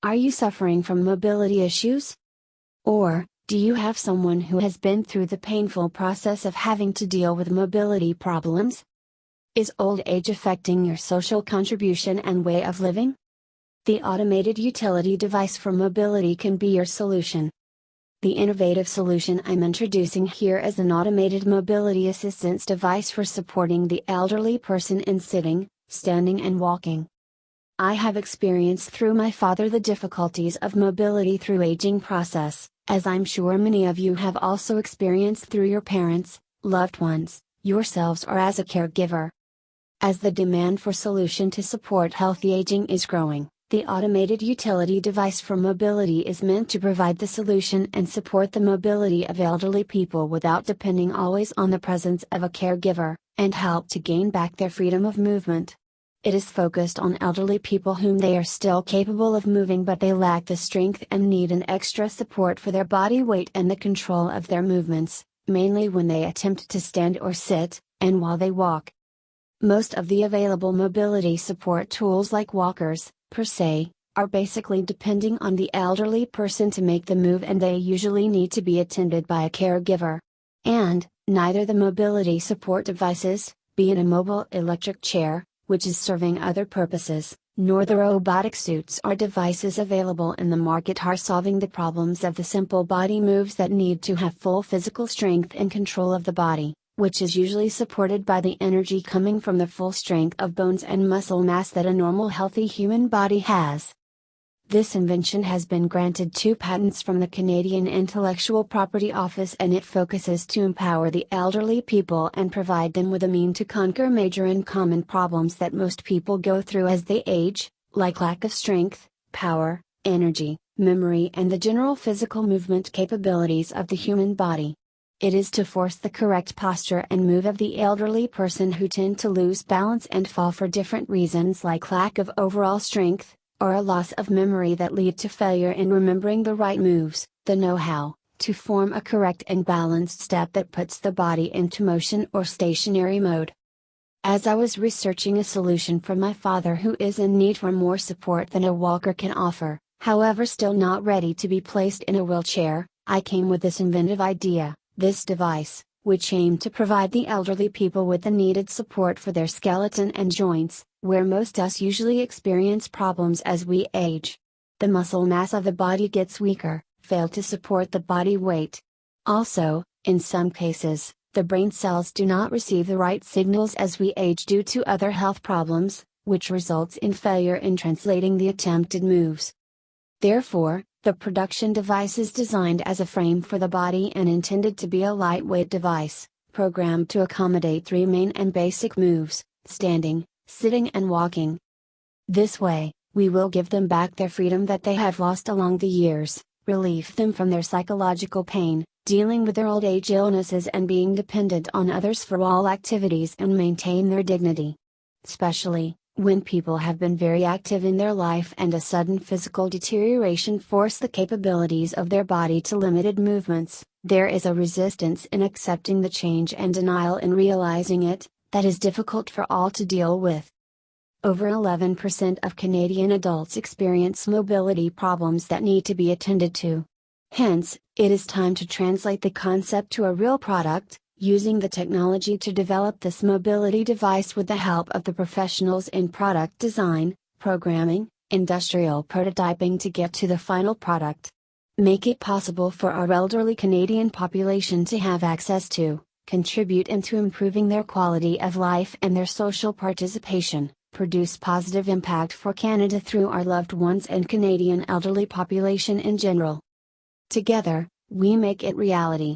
Are you suffering from mobility issues? Or, do you have someone who has been through the painful process of having to deal with mobility problems? Is old age affecting your social contribution and way of living? The automated utility device for mobility can be your solution. The innovative solution I'm introducing here is an automated mobility assistance device for supporting the elderly person in sitting, standing and walking. I have experienced through my father the difficulties of mobility through aging process, as I'm sure many of you have also experienced through your parents, loved ones, yourselves or as a caregiver. As the demand for solution to support healthy aging is growing, the automated utility device for mobility is meant to provide the solution and support the mobility of elderly people without depending always on the presence of a caregiver, and help to gain back their freedom of movement. It is focused on elderly people whom they are still capable of moving but they lack the strength and need an extra support for their body weight and the control of their movements, mainly when they attempt to stand or sit, and while they walk. Most of the available mobility support tools like walkers, per se, are basically depending on the elderly person to make the move and they usually need to be attended by a caregiver. And, neither the mobility support devices, be it a mobile electric chair, which is serving other purposes, nor the robotic suits or devices available in the market are solving the problems of the simple body moves that need to have full physical strength and control of the body, which is usually supported by the energy coming from the full strength of bones and muscle mass that a normal healthy human body has. This invention has been granted 2 patents from the Canadian Intellectual Property Office and it focuses to empower the elderly people and provide them with a means to conquer major and common problems that most people go through as they age, like lack of strength, power, energy, memory and the general physical movement capabilities of the human body. It is to force the correct posture and move of the elderly person who tend to lose balance and fall for different reasons like lack of overall strength, or a loss of memory that lead to failure in remembering the right moves, the know-how, to form a correct and balanced step that puts the body into motion or stationary mode. As I was researching a solution for my father who is in need for more support than a walker can offer, however still not ready to be placed in a wheelchair, I came with this inventive idea, this device, which aimed to provide the elderly people with the needed support for their skeleton and joints, where most us usually experience problems as we age. The muscle mass of the body gets weaker, fail to support the body weight. Also, in some cases, the brain cells do not receive the right signals as we age due to other health problems, which results in failure in translating the attempted moves. Therefore, the production device is designed as a frame for the body and intended to be a lightweight device, programmed to accommodate 3 main and basic moves, standing, sitting and walking. This way, we will give them back their freedom that they have lost along the years, relieve them from their psychological pain, dealing with their old age illnesses and being dependent on others for all activities and maintain their dignity. Especially, when people have been very active in their life and a sudden physical deterioration force the capabilities of their body to limited movements, there is a resistance in accepting the change and denial in realizing it, that is difficult for all to deal with. Over 11% of Canadian adults experience mobility problems that need to be attended to. Hence, it is time to translate the concept to a real product, using the technology to develop this mobility device with the help of the professionals in product design, programming, industrial prototyping to get to the final product. Make it possible for our elderly Canadian population to have access to, contribute into improving their quality of life and their social participation, produce positive impact for Canada through our loved ones and Canadian elderly population in general. Together, we make it reality.